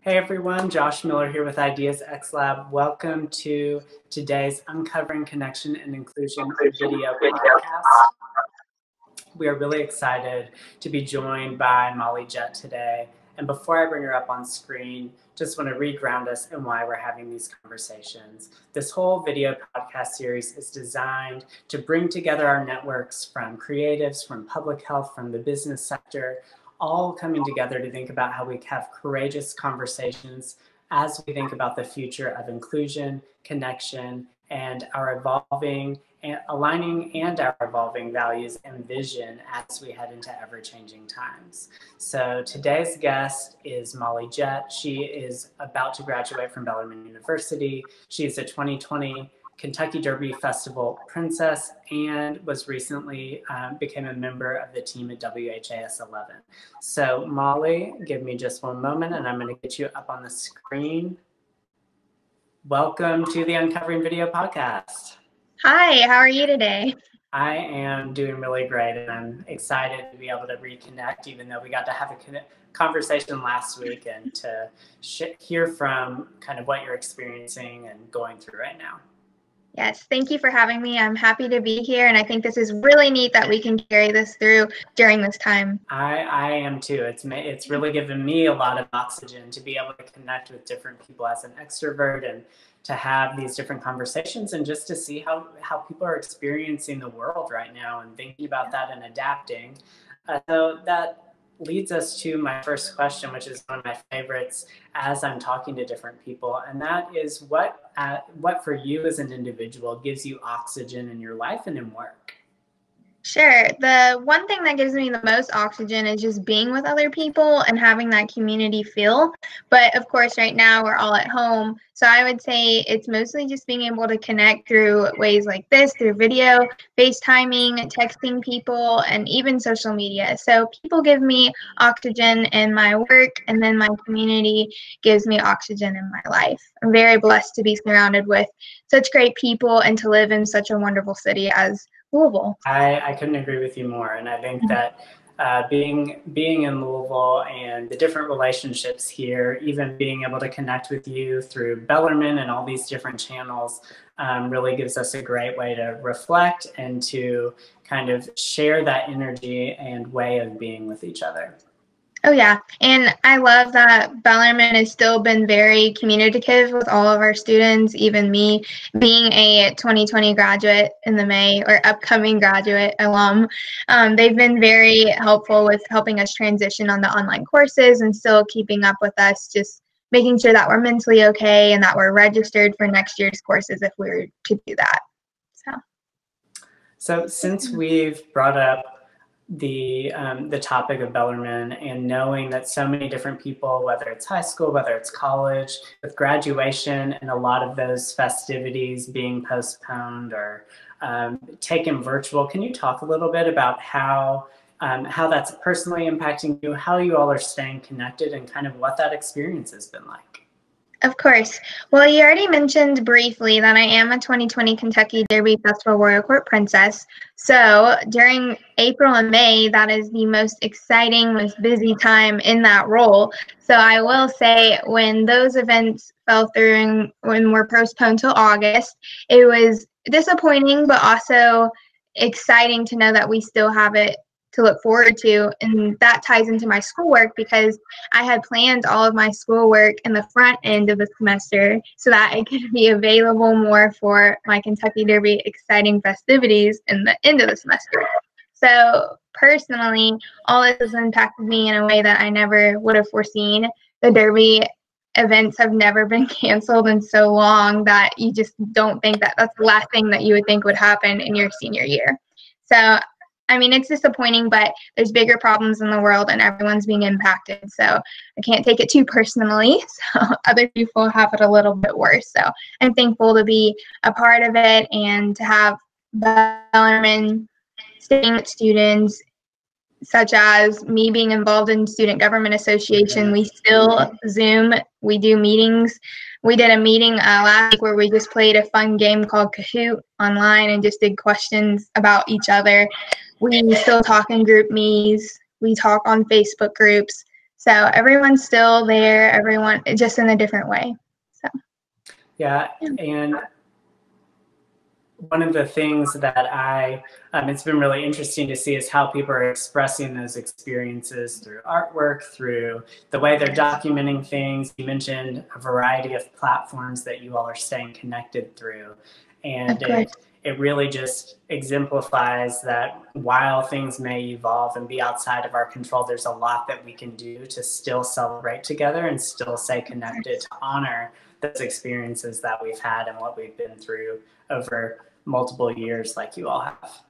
Hey everyone, Josh Miller here with Ideas xLab. Welcome to today's Uncovering Connection and Inclusion video podcast. We are really excited to be joined by Molly Jett today. And before I bring her up on screen, just want to re-ground us in why we're having these conversations. This whole video podcast series is designed to bring together our networks from creatives, from public health, from the business sector, all coming together to think about how we have courageous conversations as we think about the future of inclusion, connection, and our evolving and aligning and our evolving values and vision as we head into ever-changing times. So today's guest is Molly Jett. She is about to graduate from Bellarmine University. She is a 2020 Kentucky Derby Festival Princess and was recently became a member of the team at WHAS 11. So Molly, give me just one moment and I'm going to get you up on the screen. Welcome to the Uncovering Video podcast. Hi, how are you today? I am doing really great and I'm excited to be able to reconnect, even though we got to have a conversation last week and to hear from kind of what you're experiencing and going through right now. Yes, thank you for having me. I'm happy to be here, and I think this is really neat that we can carry this through during this time. I am too. It's really given me a lot of oxygen to be able to connect with different people as an extrovert and to have these different conversations and just to see how people are experiencing the world right now and thinking about that and adapting. So that leads us to my first question, which is one of my favorites as I'm talking to different people, and that is what for you as an individual gives you oxygen in your life and in work? Sure. The one thing that gives me the most oxygen is just being with other people and having that community feel. But of course, right now we're all at home. So I would say it's mostly just being able to connect through ways like this, through video, FaceTiming, texting people, and even social media. So people give me oxygen in my work, and then my community gives me oxygen in my life. I'm very blessed to be surrounded with such great people and to live in such a wonderful city as Louisville. I couldn't agree with you more, and I think that being in Louisville and the different relationships here, even being able to connect with you through Bellarmine and all these different channels, really gives us a great way to reflect and to kind of share that energy and way of being with each other. Oh, yeah. And I love that Bellarmine has still been very communicative with all of our students, even me being a 2020 graduate in the May or upcoming graduate alum. They've been very helpful with helping us transition on the online courses and still keeping up with us, just making sure that we're mentally okay and that we're registered for next year's courses if we were to do that. So since we've brought up the topic of Bellarmine and knowing that so many different people, whether it's high school, whether it's college, with graduation and a lot of those festivities being postponed or taken virtual, can you talk a little bit about how that's personally impacting you, how you all are staying connected, and kind of what that experience has been like? Of course. Well, you already mentioned briefly that I am a 2020 Kentucky Derby Festival Royal Court Princess. So during April and May, that is the most exciting, most busy time in that role. So I will say when those events fell through and when we're postponed till August, it was disappointing, but also exciting to know that we still have it to look forward to, and that ties into my schoolwork because I had planned all of my schoolwork in the front end of the semester so that it could be available more for my Kentucky Derby exciting festivities in the end of the semester. So personally, all this has impacted me in a way that I never would have foreseen. The Derby events have never been canceled in so long that you just don't think that that's the last thing that you would think would happen in your senior year. So I mean, it's disappointing, but there's bigger problems in the world and everyone's being impacted. So I can't take it too personally. So other people have it a little bit worse. So I'm thankful to be a part of it and to have Bellarmine staying with students, such as me being involved in Student Government Association. We still Zoom. We do meetings. We did a meeting last week where we just played a fun game called Kahoot online and just did questions about each other. We still talk in group me's. We talk on Facebook groups. So everyone's still there, everyone just in a different way. So yeah. And one of the things that it's been really interesting to see is how people are expressing those experiences through artwork, through the way they're documenting things. You mentioned a variety of platforms that you all are staying connected through. And it really just exemplifies that while things may evolve and be outside of our control, there's a lot that we can do to still celebrate together and still stay connected to honor those experiences that we've had and what we've been through over multiple years like you all have.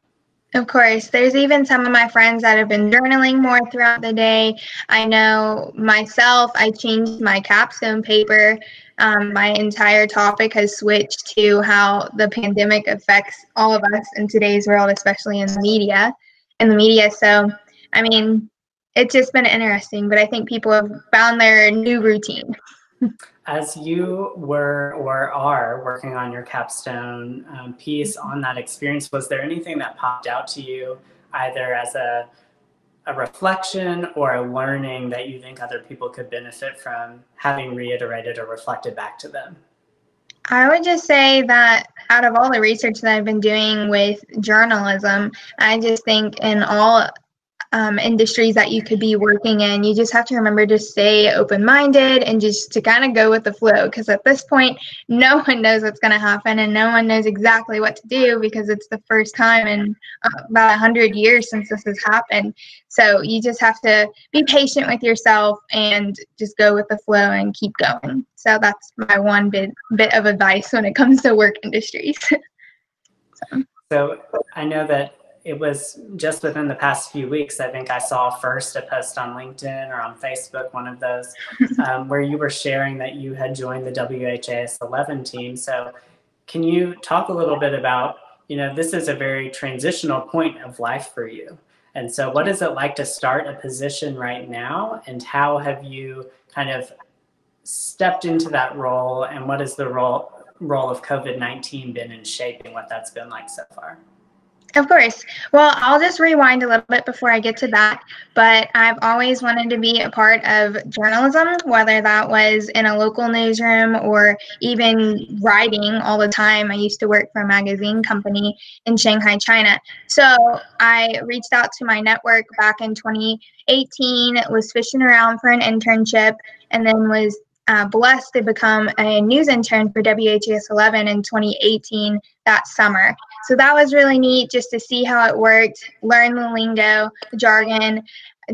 Of course. There's even some of my friends that have been journaling more throughout the day. I know myself, I changed my capstone paper. My entire topic has switched to how the pandemic affects all of us in today's world, especially in the media. So, I mean, it's just been interesting, but I think people have found their new routine. As you were or are working on your capstone piece on that experience, was there anything that popped out to you either as a reflection or a learning that you think other people could benefit from having reiterated or reflected back to them? I would just say that out of all the research that I've been doing with journalism, I just think in all industries that you could be working in, you just have to remember to stay open-minded and just to kind of go with the flow, because at this point no one knows what's going to happen and no one knows exactly what to do, because it's the first time in about 100 years since this has happened. So you just have to be patient with yourself and just go with the flow and keep going. So that's my one bit of advice when it comes to work industries. So I know that it was just within the past few weeks, I think I saw first a post on LinkedIn or on Facebook, one of those, where you were sharing that you had joined the WHAS 11 team. So can you talk a little bit about, this is a very transitional point of life for you. And so what is it like to start a position right now, and how have you kind of stepped into that role, and what is the role of COVID-19 been in shaping what that's been like so far? Of course. Well, I'll just rewind a little bit before I get to that, but I've always wanted to be a part of journalism, whether that was in a local newsroom or even writing all the time. I used to work for a magazine company in Shanghai, China. So I reached out to my network back in 2018, was fishing around for an internship, and then was blessed to become a news intern for WHAS 11 in 2018 that summer. So that was really neat, just to see how it worked, learn the lingo, the jargon,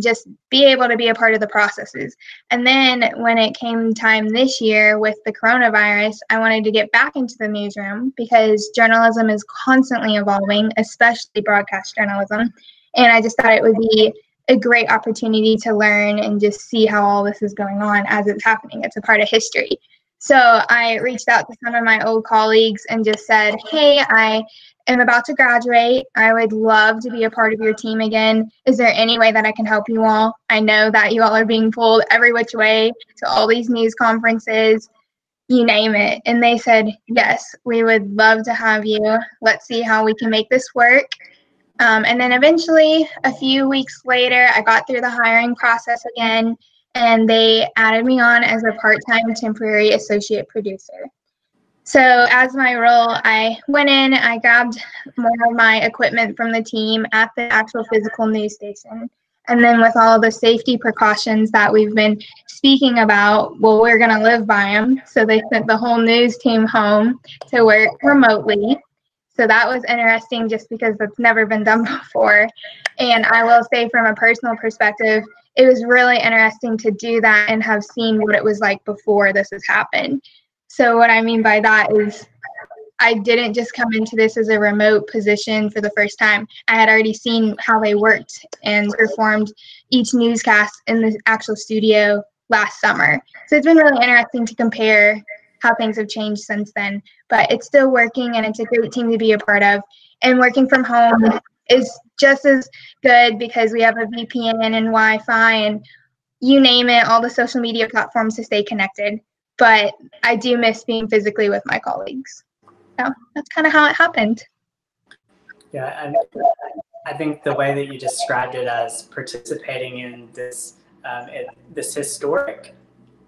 just be able to be a part of the processes. And then when it came time this year with the coronavirus, I wanted to get back into the newsroom because journalism is constantly evolving, especially broadcast journalism. And I just thought it would be a great opportunity to learn and just see how all this is going on as it's happening. It's a part of history. So I reached out to some of my old colleagues and just said, hey, I am about to graduate. I would love to be a part of your team again. Is there any way that I can help you all? I know that you all are being pulled every which way to all these news conferences, you name it. And they said, yes, we would love to have you. Let's see how we can make this work. And then eventually, a few weeks later, I got through the hiring process again, and they added me on as a part-time temporary associate producer. So as my role, I went in, I grabbed more of my equipment from the team at the actual physical news station. And then with all the safety precautions that we've been speaking about, well, we're going to live by them. So they sent the whole news team home to work remotely. So that was interesting just because that's never been done before. And I will say from a personal perspective, it was really interesting to do that and have seen what it was like before this has happened. So what I mean by that is I didn't just come into this as a remote position for the first time. I had already seen how they worked and performed each newscast in the actual studio last summer. So it's been really interesting to compare how things have changed since then. But it's still working, and it's a great team to be a part of. And working from home is just as good because we have a VPN and Wi-Fi and you name it, all the social media platforms to stay connected. But I do miss being physically with my colleagues. So that's kind of how it happened. Yeah, I think the way that you described it as participating in this this historic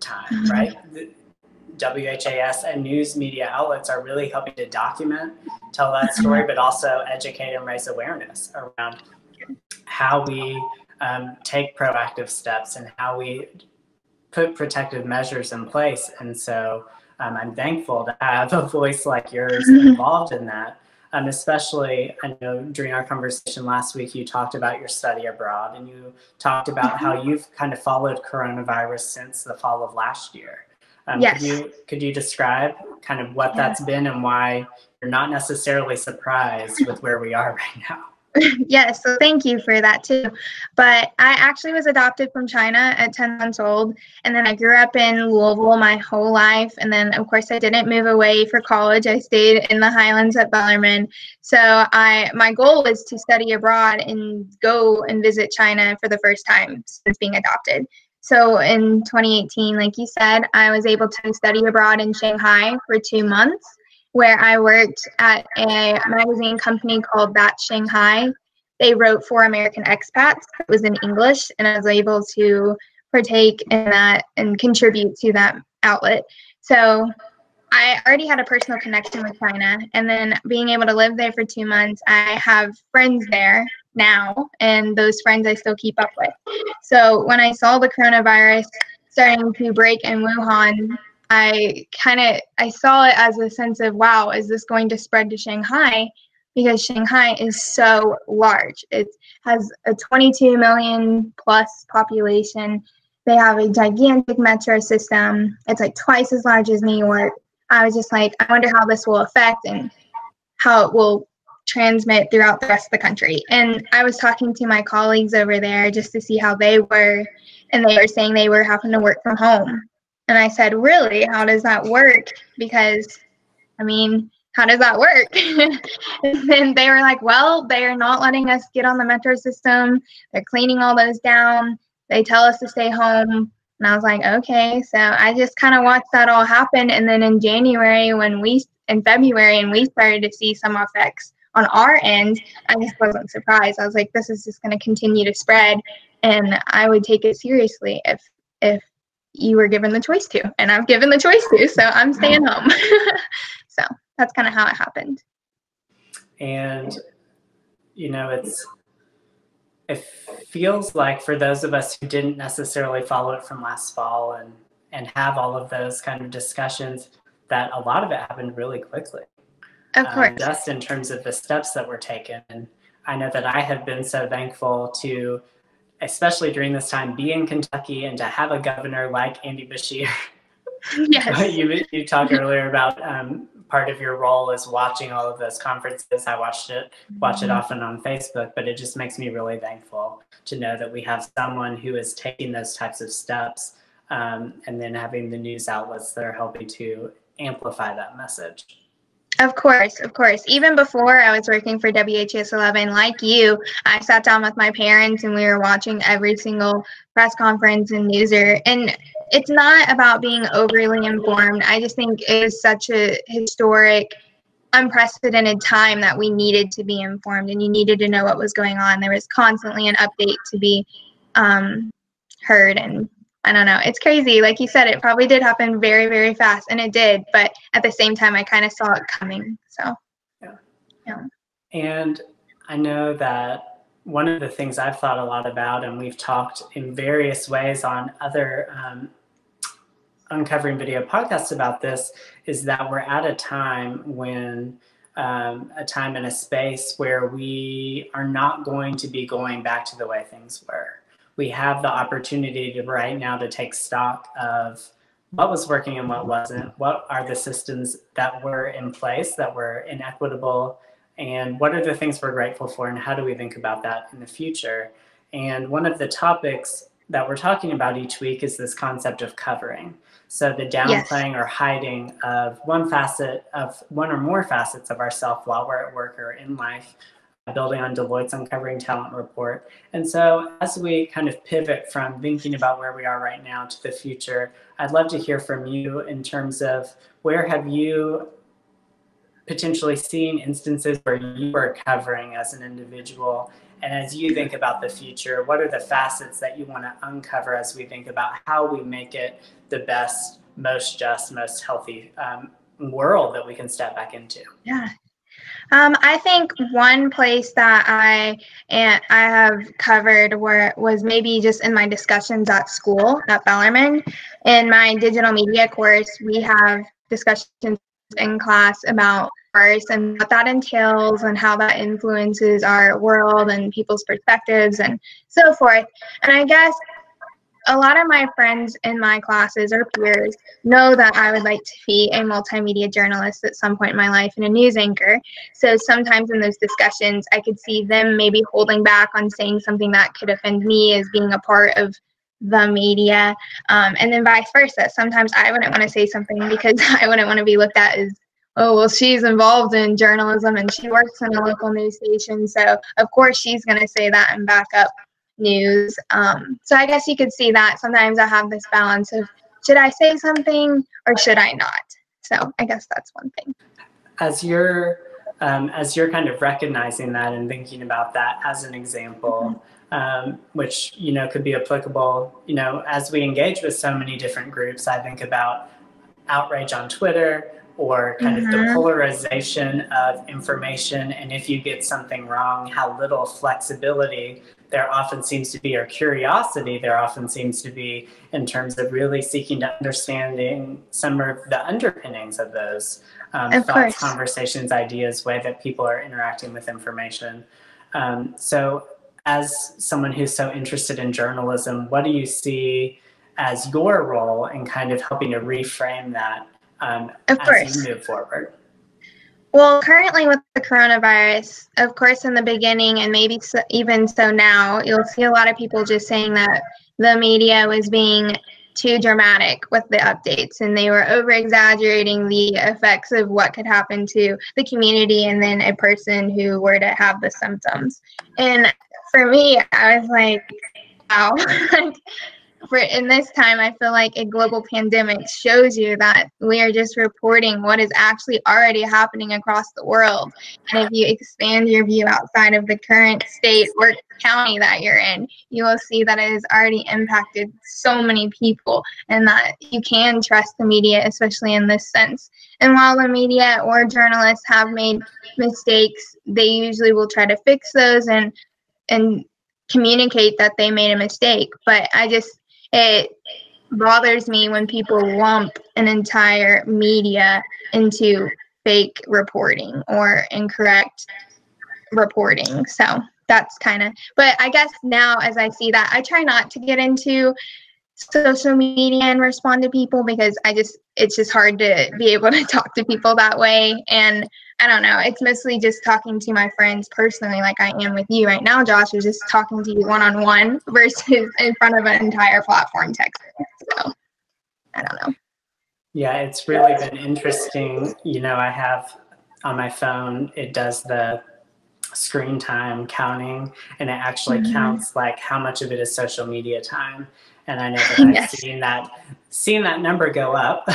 time, right? The WHAS and news media outlets are really helping to document, tell that story, but also educate and raise awareness around how we take proactive steps and how we put protective measures in place. And so I'm thankful to have a voice like yours involved in that. Especially, I know during our conversation last week, you talked about your study abroad, and you talked about how you've kind of followed coronavirus since the fall of last year. Yes. Could you describe kind of what that's been and why you're not necessarily surprised with where we are right now? Yes, so thank you for that too. But I actually was adopted from China at 10 months old, and then I grew up in Louisville my whole life. And then, of course, I didn't move away for college. I stayed in the Highlands at Bellarmine. So my goal was to study abroad and go and visit China for the first time since being adopted. So in 2018, like you said, I was able to study abroad in Shanghai for 2 months, where I worked at a magazine company called That Shanghai. They wrote for American expats. It was in English, and I was able to partake in that and contribute to that outlet. So I already had a personal connection with China, and then being able to live there for 2 months, I have friends there now, and those friends I still keep up with. So when I saw the coronavirus starting to break in Wuhan, I saw it as a sense of, wow, is this going to spread to Shanghai? Because Shanghai is so large. It has a 22 million plus population. They have a gigantic metro system. It's like twice as large as New York. I was just like, I wonder how this will affect and how it will transmit throughout the rest of the country. And I was talking to my colleagues over there just to see how they were, and they were saying they were having to work from home. And I said, really? How does that work? Because, I mean, how does that work? And then they were like, well, they are not letting us get on the metro system. They're cleaning all those down. They tell us to stay home. And I was like, okay. So I just kind of watched that all happen. And then in February, and we started to see some effects on our end, I just wasn't surprised. I was like, this is just going to continue to spread. And I would take it seriously if you were given the choice to, and I'm given the choice to, so I'm staying home. So that's kind of how it happened. And, it feels like for those of us who didn't necessarily follow it from last fall and have all of those kind of discussions, that a lot of it happened really quickly. Of course. Just in terms of the steps that were taken. And I know that I have been so thankful to, especially during this time, be in Kentucky and to have a governor like Andy Beshear. Yes. You talked earlier about part of your role is watching all of those conferences. I watch it often on Facebook, but it just makes me really thankful to know that we have someone who is taking those types of steps, and then having the news outlets that are helping to amplify that message. Of course. Even before I was working for WHS 11, like you, I sat down with my parents and we were watching every single press conference and newser. And it's not about being overly informed. I just think it is such a historic, unprecedented time that we needed to be informed and you needed to know what was going on. There was constantly an update to be heard, and I don't know. It's crazy. Like you said, it probably did happen very, very fast, and it did. But at the same time, I kind of saw it coming. So, yeah. And I know that one of the things I've thought a lot about, and we've talked in various ways on other Uncovering Video podcasts about this, is that we're at a time when a time and a space where we are not going to be going back to the way things were. We have the opportunity to right now to take stock of what was working and what wasn't. What are the systems that were in place that were inequitable, and what are the things we're grateful for, and how do we think about that in the future? And one of the topics that we're talking about each week is this concept of covering. So the downplaying or hiding of one or more facets of ourself while we're at work or in life, building on Deloitte's Uncovering Talent report. And so as we kind of pivot from thinking about where we are right now to the future, I'd love to hear from you in terms of where have you potentially seen instances where you were covering as an individual, And as you think about the future, what are the facets that you want to uncover as we think about how we make it the best, most just, most healthy world that we can step back into? Yeah. I think one place that I have covered where was maybe just in my discussions at school at Bellarmine. In my digital media course, we have discussions in class about first and what that entails and how that influences our world and people's perspectives and so forth. And I guess a lot of my friends in my classes or peers know that I would like to be a multimedia journalist at some point in my life and a news anchor. So sometimes in those discussions, I could see them maybe holding back on saying something that could offend me as being a part of the media, and then vice versa. Sometimes I wouldn't want to say something because I wouldn't want to be looked at as, oh, well, she's involved in journalism and she works in a local news station, so of course she's going to say that and back up news. So I guess you could see that sometimes I have this balance of, should I say something or should I not? So I guess that's one thing. As you're kind of recognizing that and thinking about that as an example, which, you know, could be applicable, you know, as we engage with so many different groups, I think about outrage on Twitter or kind of the polarization of information. And if you get something wrong, how little flexibility there often seems to be, or curiosity there often seems to be, in terms of really seeking to understanding some of the underpinnings of those thoughts, conversations, ideas, way that people are interacting with information. So as someone who's so interested in journalism, what do you see as your role in kind of helping to reframe that as you move forward? Well, currently with the coronavirus, of course, in the beginning, and maybe even so now, you'll see a lot of people just saying that the media was being too dramatic with the updates, and they were over-exaggerating the effects of what could happen to the community and then a person who were to have the symptoms. And for me, I was like, wow. In this time, I feel like a global pandemic shows you that we are just reporting what is actually already happening across the world. And if you expand your view outside of the current state or county that you're in, you will see that it has already impacted so many people and that you can trust the media, especially in this sense. And while the media or journalists have made mistakes, they usually will try to fix those and communicate that they made a mistake. But it bothers me when people lump an entire media into fake reporting or incorrect reporting. So that's kind of, but I guess now as I see that, I try not to get into social media and respond to people because it's just hard to be able to talk to people that way. And I don't know, it's mostly just talking to my friends personally, like I am with you right now, Josh, is just talking to you one-on-one versus in front of an entire platform texting. So I don't know. Yeah, it's really been interesting. You know, I have on my phone, it does the screen time counting, and it actually counts like how much of it is social media time. And I know that I've seen that number go up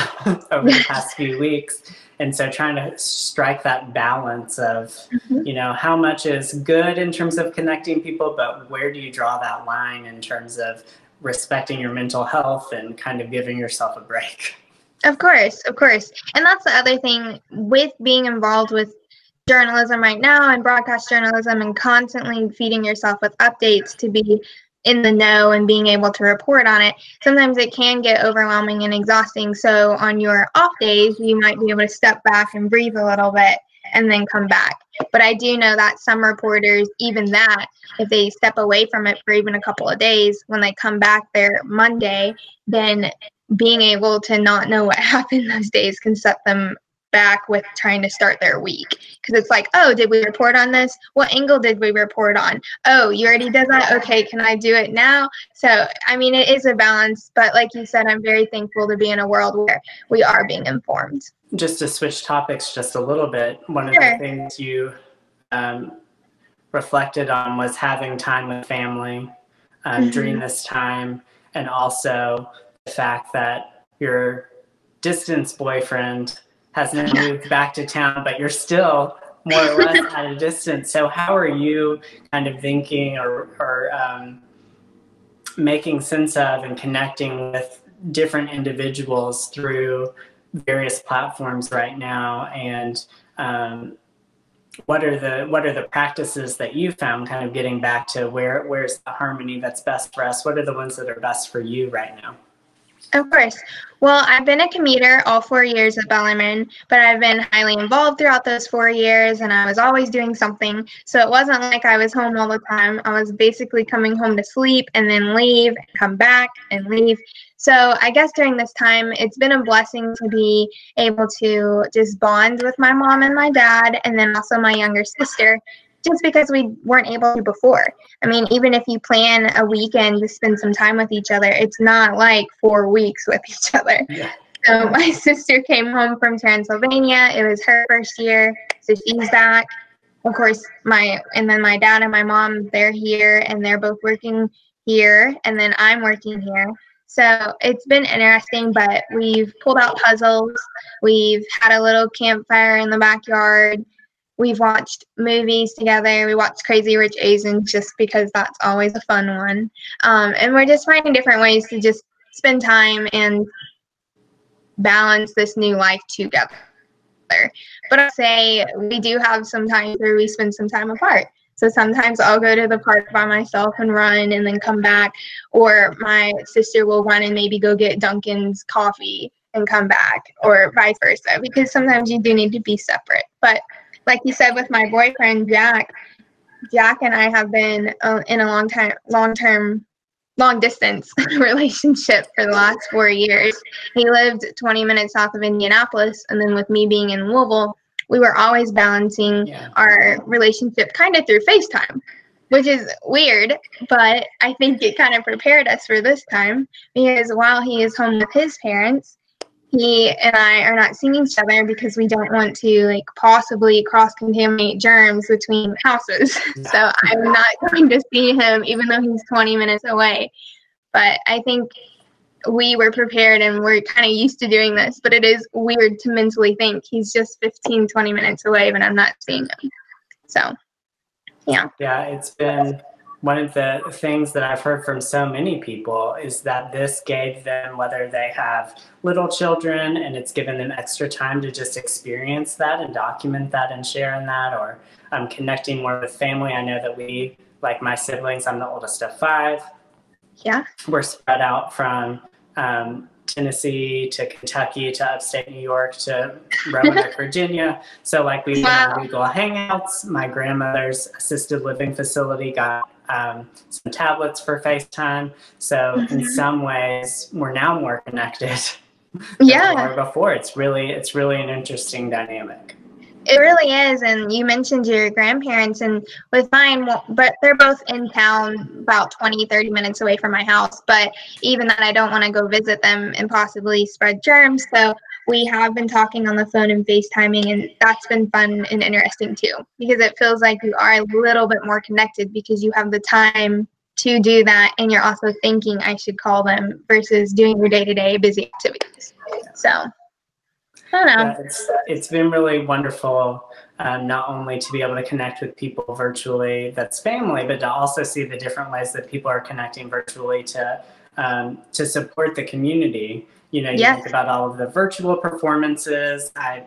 over the past few weeks. And so trying to strike that balance of, you know, how much is good in terms of connecting people, but where do you draw that line in terms of respecting your mental health and kind of giving yourself a break? Of course. And that's the other thing with being involved with journalism right now and broadcast journalism and constantly feeding yourself with updates to be in the know and being able to report on it. Sometimes it can get overwhelming and exhausting. So on your off days, you might be able to step back and breathe a little bit and then come back. But I do know that some reporters, even that, if they step away from it for even a couple of days, when they come back there Monday, then being able to not know what happened those days can set them back with trying to start their week, because it's like, oh, did we report on this? What angle did we report on? Oh, you already did that? Okay, can I do it now? So I mean, it is a balance, but like you said, I'm very thankful to be in a world where we are being informed. Just to switch topics just a little bit, one of the things you reflected on was having time with family during this time, and also the fact that your distance boyfriend has now moved back to town, but you're still more or less at a distance. So how are you kind of thinking or making sense of and connecting with different individuals through various platforms right now? And what are the practices that you found kind of getting back to where's the harmony that's best for us? What are the ones that are best for you right now? Of course. Well, I've been a commuter all 4 years at Bellarmine, but I've been highly involved throughout those 4 years, and I was always doing something. So it wasn't like I was home all the time. I was basically coming home to sleep and then leave, and come back and leave. So I guess during this time, it's been a blessing to be able to just bond with my mom and my dad, and then also my younger sister, just because we weren't able to before. I mean, even if you plan a weekend to spend some time with each other, it's not like 4 weeks with each other. Yeah. So my sister came home from Transylvania. It was her first year, so she's back. Of course, and then my dad and my mom, they're here, and they're both working here, and then I'm working here. So it's been interesting, but we've pulled out puzzles. We've had a little campfire in the backyard. We've watched movies together. We watched Crazy Rich Asians just because that's always a fun one. And we're just finding different ways to just spend time and balance this new life together. But I'd say we do have some times where we spend some time apart. So sometimes I'll go to the park by myself and run and then come back. Or my sister will run and maybe go get Dunkin's coffee and come back, or vice versa, because sometimes you do need to be separate. But like you said, with my boyfriend, Jack and I have been in a long distance relationship for the last 4 years. He lived 20 minutes south of Indianapolis, and then with me being in Louisville, we were always balancing our relationship kind of through FaceTime, which is weird, but I think it kind of prepared us for this time, because while he is home with his parents, he and I are not seeing each other because we don't want to possibly cross-contaminate germs between houses. So I'm not going to see him even though he's 20 minutes away. But I think we were prepared and we're kind of used to doing this, but it is weird to mentally think he's just 15, 20 minutes away, but I'm not seeing him. So, yeah. Yeah, it's been one of the things that I've heard from so many people is that this gave them, whether they have little children and it's given them extra time to just experience that and document that and share in that, or connecting more with family. I know that we, like my siblings, I'm the oldest of 5. Yeah. We're spread out from Tennessee to Kentucky to upstate New York to Roanoke, Virginia. So we've been on Google Hangouts. My grandmother's assisted living facility got some tablets for FaceTime. So in some ways, we're now more connected than we were before. It's really an interesting dynamic. It really is. And you mentioned your grandparents, and with mine, but they're both in town about 20, 30 minutes away from my house. But even then, I don't want to go visit them and possibly spread germs. So we have been talking on the phone and FaceTiming, and that's been fun and interesting too, because it feels like you are a little bit more connected because you have the time to do that, and you're also thinking I should call them versus doing your day-to-day busy activities. So I don't know. Yeah, it's been really wonderful, not only to be able to connect with people virtually, that's family, but to also see the different ways that people are connecting virtually to support the community. You think about all of the virtual performances. I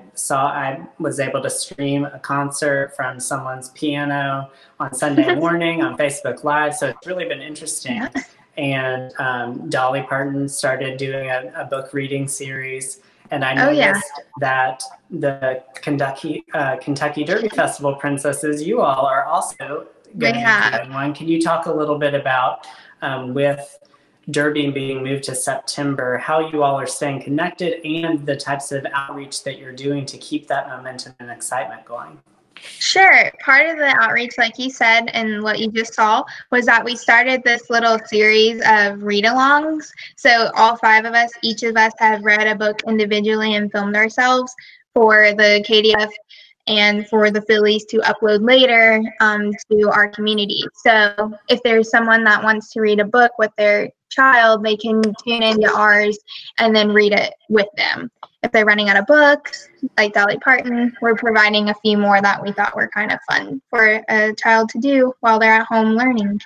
was able to stream a concert from someone's piano on Sunday morning on Facebook Live. So it's really been interesting. Yeah. And Dolly Parton started doing a book reading series. And I noticed that the Kentucky Derby Festival princesses, you all are also going to be doing one. Can you talk a little bit about, with Derby being moved to September, how you all are staying connected and the types of outreach that you're doing to keep that momentum and excitement going? Sure. Part of the outreach, like you said, and what you just saw, was that we started this little series of read-alongs. So all 5 of us, each of us have read a book individually and filmed ourselves for the KDF. and for the Phillies to upload later to our community. So if there's someone that wants to read a book with their child, they can tune into ours and then read it with them. If they're running out of books, like Dolly Parton, we're providing a few more that we thought were kind of fun for a child to do while they're at home learning.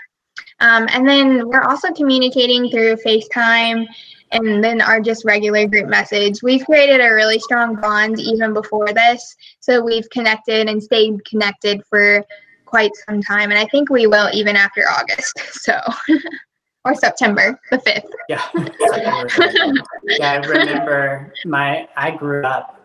And then we're also communicating through FaceTime and then our just regular group message. We've created a really strong bond even before this, so we've connected and stayed connected for quite some time, and I think we will even after August, so or September the 5th. Yeah, yeah. I remember I grew up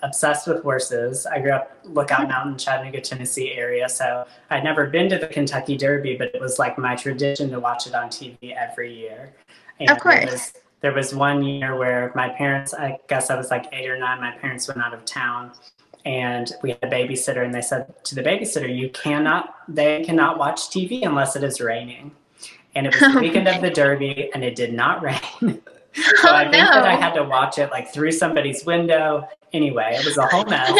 obsessed with horses. I grew up Lookout Mountain, Chattanooga, Tennessee area. So I'd never been to the Kentucky Derby, but it was like my tradition to watch it on TV every year. And of course. There was one year where my parents, I guess I was like 8 or 9, my parents went out of town and we had a babysitter, and they said to the babysitter, they cannot watch TV unless it is raining. And it was the weekend of the Derby and it did not rain. So I think that I had to watch it like through somebody's window. Anyway, it was a whole mess.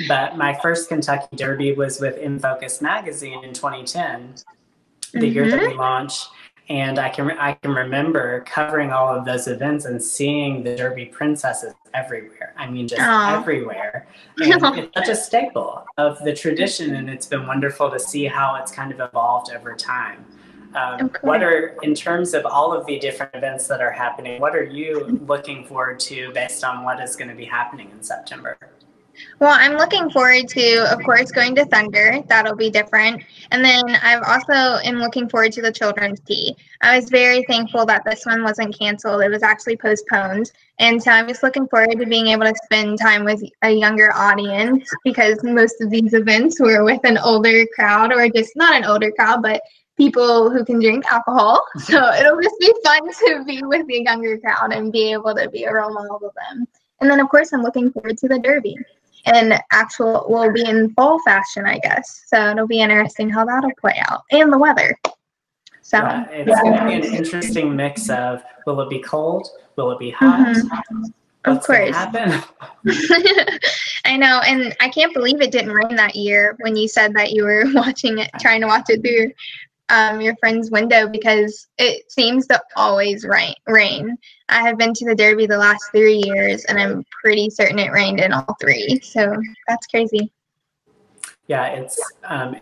But my first Kentucky Derby was with In Focus magazine in 2010, the year that we launched. And I can remember covering all of those events and seeing the Derby princesses everywhere. I mean, just everywhere. And it's such a staple of the tradition, and it's been wonderful to see how it's kind of evolved over time. What are, in terms of all of the different events that are happening, what are you looking forward to based on what is going to be happening in September? Well, I'm looking forward to, of course, going to Thunder. That'll be different. And then I've also am looking forward to the Children's Tea. I was very thankful that this one wasn't canceled. It was actually postponed. And so I'm just looking forward to being able to spend time with a younger audience, because most of these events were with an older crowd, or just not an older crowd, but people who can drink alcohol. So it'll just be fun to be with the younger crowd and be able to be a role model to them. And then, of course, I'm looking forward to the Derby. And we'll be in fall fashion, I guess. So it'll be interesting how that'll play out. And the weather. So yeah, it's going to be an interesting mix of, will it be cold? Will it be hot? Of course. Happen? I know, and I can't believe it didn't rain that year when you said that you were watching it, trying to watch it through your friend's window, because it seems to always rain. I have been to the Derby the last 3 years, and I'm pretty certain it rained in all 3. So that's crazy. Yeah,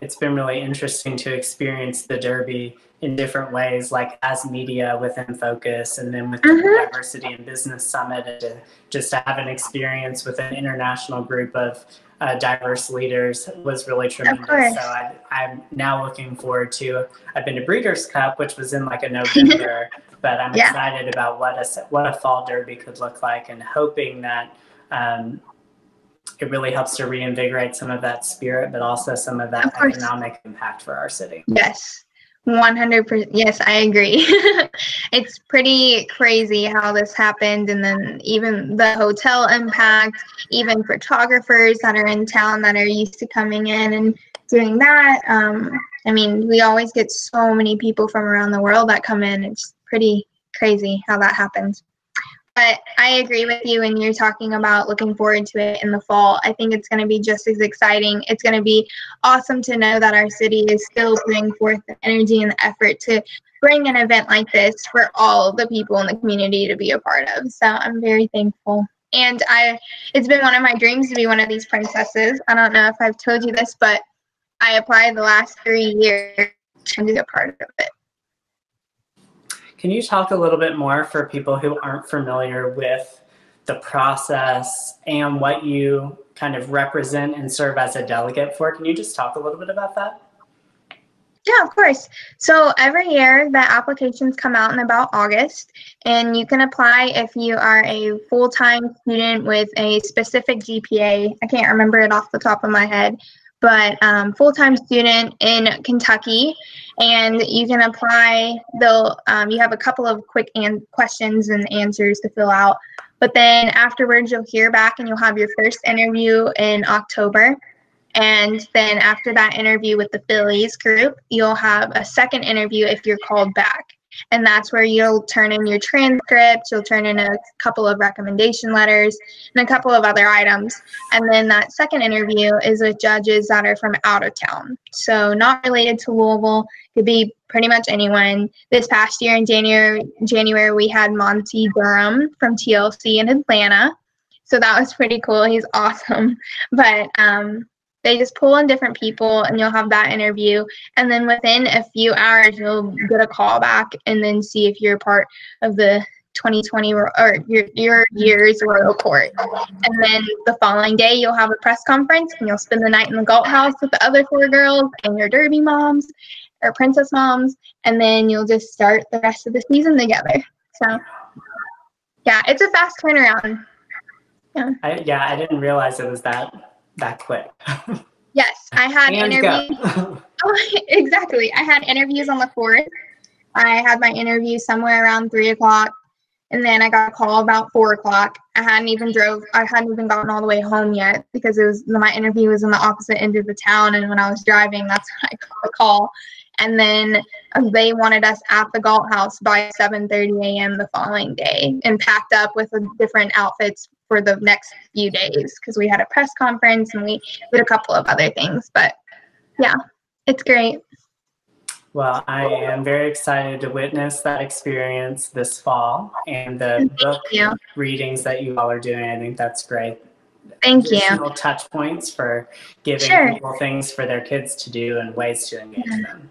it's been really interesting to experience the Derby in different ways, like as media within Focus, and then with the Diversity and Business Summit, and just to have an experience with an international group of diverse leaders was really tremendous. So I'm now looking forward to, I've been to Breeders' Cup, which was in like a November, but I'm excited about what a fall Derby could look like, and hoping that it really helps to reinvigorate some of that spirit, but also some of that economic impact for our city. Yes. 100%. Yes, I agree. It's pretty crazy how this happened. And then even the hotel impact, even photographers that are in town that are used to coming in and doing that. I mean, we always get so many people from around the world that come in. It's pretty crazy how that happens. But I agree with you when you're talking about looking forward to it in the fall. I think it's going to be just as exciting. It's going to be awesome to know that our city is still putting forth the energy and the effort to bring an event like this for all the people in the community to be a part of. So I'm very thankful. And it's been one of my dreams to be one of these princesses. I don't know if I've told you this, but I applied the last 3 years to be a part of it. Can you talk a little bit more for people who aren't familiar with the process and what you kind of represent and serve as a delegate for? Can you just talk a little bit about that? Yeah, of course. So every year the applications come out in about August, and you can apply if you are a full-time student with a specific GPA. I can't remember it off the top of my head, but full-time student in Kentucky, and you can apply. You have a couple of quick questions and answers to fill out, but then afterwards you'll hear back and you'll have your first interview in October, and then after that interview with the Phillies group, you'll have a second interview if you're called back. and that's where you'll turn in your transcript, you'll turn in a couple of recommendation letters, and a couple of other items. And then that second interview is with judges that are from out of town. So not related to Louisville, could be pretty much anyone. This past year in January we had Monty Durham from TLC in Atlanta. So that was pretty cool. He's awesome. But they just pull in different people, and you'll have that interview. And then within a few hours, you'll get a call back and then see if you're part of the 2020 or your year's royal court. And then the following day, you'll have a press conference, and you'll spend the night in the Galt House with the other 4 girls and your Derby moms or princess moms. And then you'll just start the rest of the season together. So, yeah, it's a fast turnaround. Yeah. I didn't realize it was that quick. Yes, I had interviews. Oh, exactly. I had interviews on the 4th. I had my interview somewhere around 3 o'clock, and then I got a call about 4 o'clock. I hadn't even gotten all the way home yet because my interview was in the opposite end of the town, and when I was driving, that's when I got the call. And then they wanted us at the Galt House by 7:30 a.m. the following day, and packed up with different outfits for the next few days because we had a press conference and we did a couple of other things. But yeah, it's great. Well, I am very excited to witness that experience this fall and the book readings that you all are doing. I think that's great. Thank you. Additional touch points for giving people things for their kids to do and ways to engage them.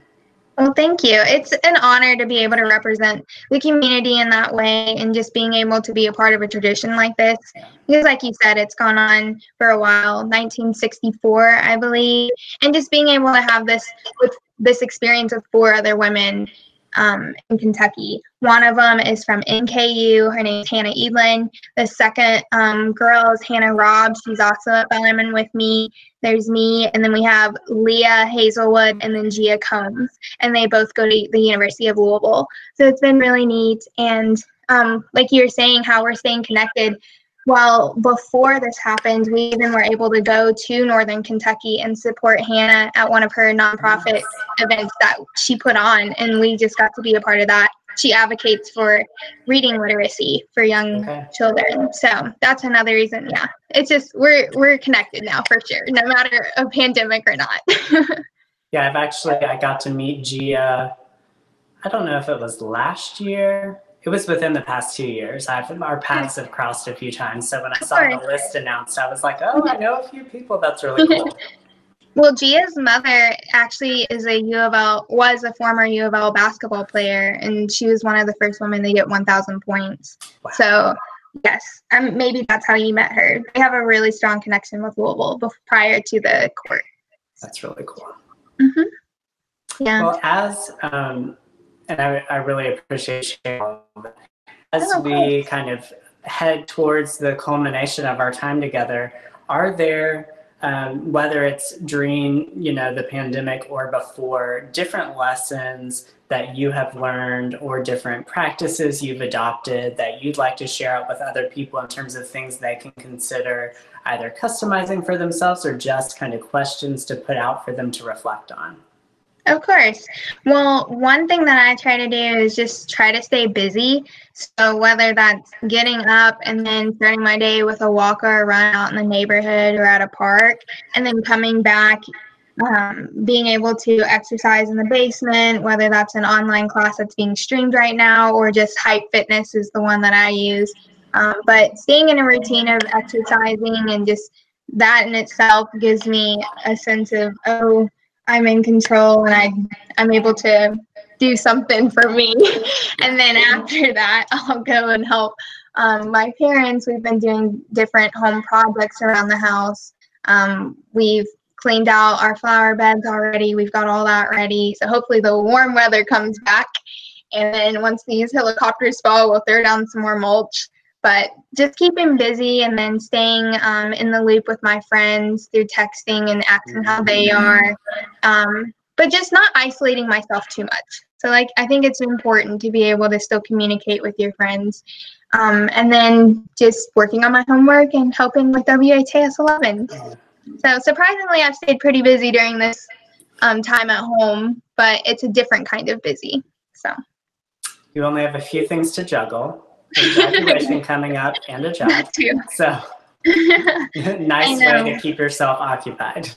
Well, thank you. It's an honor to be able to represent the community in that way, and just being able to be a part of a tradition like this. Because like you said, it's gone on for a while, 1964, I believe. And just being able to have this experience with 4 other women in Kentucky. One of them is from NKU. Her name is Hannah Edlin. The second girl is Hannah Robb. She's also at Bellarmine with me. There's me, and then we have Leah Hazelwood, and then Gia Combs, and they both go to the University of Louisville. So it's been really neat, and like you were saying, how we're staying connected. Well, before this happened, we even were able to go to Northern Kentucky and support Hannah at one of her nonprofit events that she put on, and we just got to be a part of that. She advocates for reading literacy for young children. So that's another reason. Yeah, it's just we're connected now for sure, no matter a pandemic or not. Yeah, I got to meet Gia. I don't know if it was last year. It was within the past 2 years. Our paths have crossed a few times. So when I saw the list announced, I was like, oh, I know a few people. That's really cool. Well, Gia's mother actually was a former U of L basketball player, and she was one of the first women to get 1,000 points. Wow. So, yes, maybe that's how you met her. They have a really strong connection with Louisville prior to the court. That's really cool. Mm-hmm. Yeah. Well, and I really appreciate sharing. As we kind of head towards the culmination of our time together, are there, whether it's during the pandemic or before, different lessons that you have learned or different practices you've adopted that you'd like to share out with other people in terms of things they can consider either customizing for themselves or just kind of questions to put out for them to reflect on? Of course. Well, one thing that I try to do is just try to stay busy. So whether that's getting up and then starting my day with a walk or a run out in the neighborhood or at a park, and then coming back, being able to exercise in the basement, whether that's an online class that's being streamed right now or just Hype Fitness is the one that I use. But staying in a routine of exercising, and just that in itself gives me a sense of, oh, I'm in control and I'm able to do something for me. And then after that, I'll go and help my parents. We've been doing different home projects around the house. We've cleaned out our flower beds already. We've got all that ready. So hopefully the warm weather comes back. And then once these helicopters fall, we'll throw down some more mulch. But just keeping busy, and then staying in the loop with my friends through texting and asking how they are. But just not isolating myself too much. So I think it's important to be able to still communicate with your friends. And then just working on my homework and helping with WHAS 11. So surprisingly, I've stayed pretty busy during this time at home, but it's a different kind of busy. So. You only have a few things to juggle. Graduation coming up and a job. So nice way to keep yourself occupied.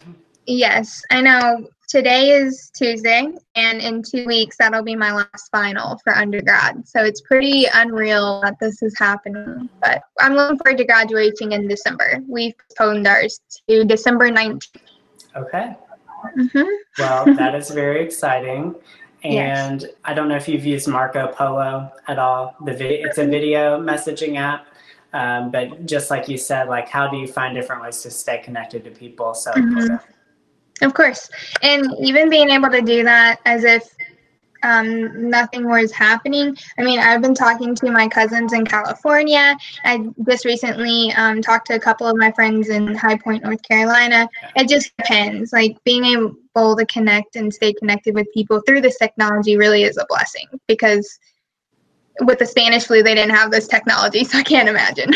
Yes, I know. Today is Tuesday, and in 2 weeks, that'll be my last final for undergrad. So it's pretty unreal that this is happening. But I'm looking forward to graduating in December. We've postponed ours to December 19th. Okay. Well, that is very exciting. And yes. I don't know if you've used Marco Polo at all. It's a video messaging app. But just like you said, like, how do you find different ways to stay connected to people? So important. Of course. And even being able to do that as if nothing was happening. I mean, I've been talking to my cousins in California. I just recently talked to a couple of my friends in High Point, North Carolina. It just depends. Like, being able to connect and stay connected with people through this technology really is a blessing, because with the Spanish flu, they didn't have this technology, so I can't imagine.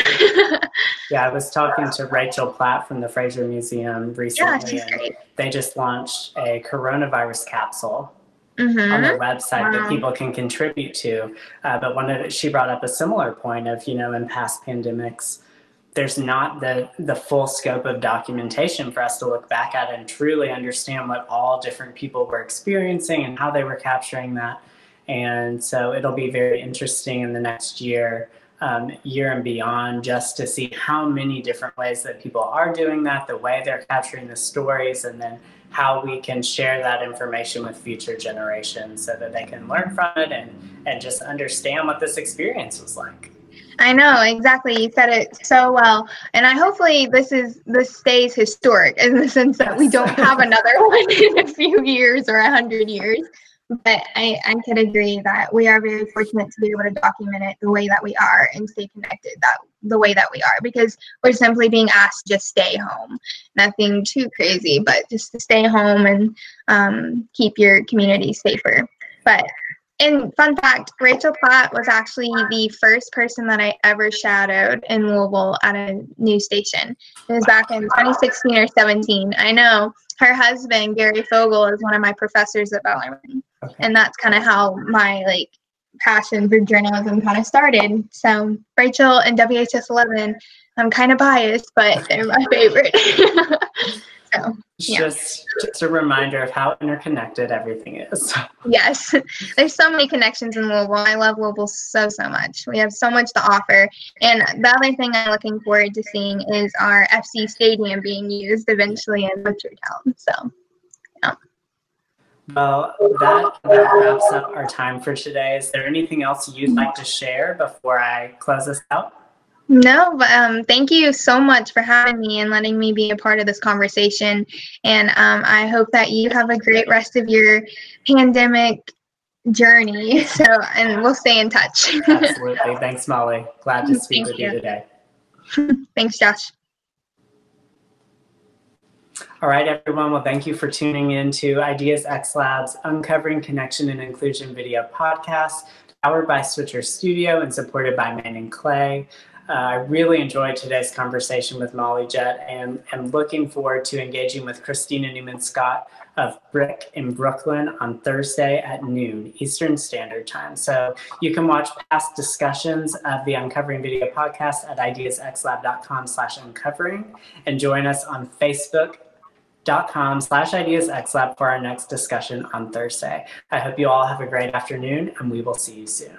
Yeah, I was talking to Rachel Platt from the Fraser Museum recently. Yeah, she's great. They just launched a coronavirus capsule on their website that people can contribute to. But she brought up a similar point of, in past pandemics, there's not the full scope of documentation for us to look back at and truly understand what all different people were experiencing and how they were capturing that. And so it'll be very interesting in the next year and beyond, just to see how many different ways that people are doing that, the way they're capturing the stories, and then how we can share that information with future generations so that they can learn from it and just understand what this experience was like. I know, exactly. You said it so well. And hopefully this stays historic in the sense that we don't have another one in a few years or 100 years. But I can agree that we are very fortunate to be able to document it the way that we are and stay connected the way that we are, because we're simply being asked to just stay home. Nothing too crazy, but just to stay home and keep your community safer. But and fun fact, Rachel Platt was actually the first person that I ever shadowed in Louisville at a news station. It was back in 2016 or 17. I know. Her husband, Gary Fogel, is one of my professors at Bellarmine. Okay. And that's kind of how my passion for journalism kind of started. So Rachel and WHS 11, I'm kind of biased, but they're my favorite. So, yeah. Just a reminder of how interconnected everything is. Yes, there's so many connections in Louisville. I love Louisville so much. We have so much to offer. And the other thing I'm looking forward to seeing is our FC stadium being used eventually in Butchertown. So, yeah. Well, that wraps up our time for today. Is there anything else you'd like to share before I close this out? No, but thank you so much for having me and letting me be a part of this conversation. And I hope that you have a great rest of your pandemic journey. And we'll stay in touch. Absolutely. Thanks, Molly. Glad to speak with you today. Thanks, Josh. All right, everyone. Well, thank you for tuning in to Ideas xLab's Uncovering Connection and Inclusion video podcast, powered by Switcher Studio and supported by Manning Clay. I really enjoyed today's conversation with Molly Jett, and am looking forward to engaging with Christina Newman-Scott of Brick in Brooklyn on Thursday at noon Eastern Standard Time. So you can watch past discussions of the Uncovering Video podcast at ideasxlab.com/uncovering, and join us on Facebook.com/ideasxlab for our next discussion on Thursday. I hope you all have a great afternoon, and we will see you soon.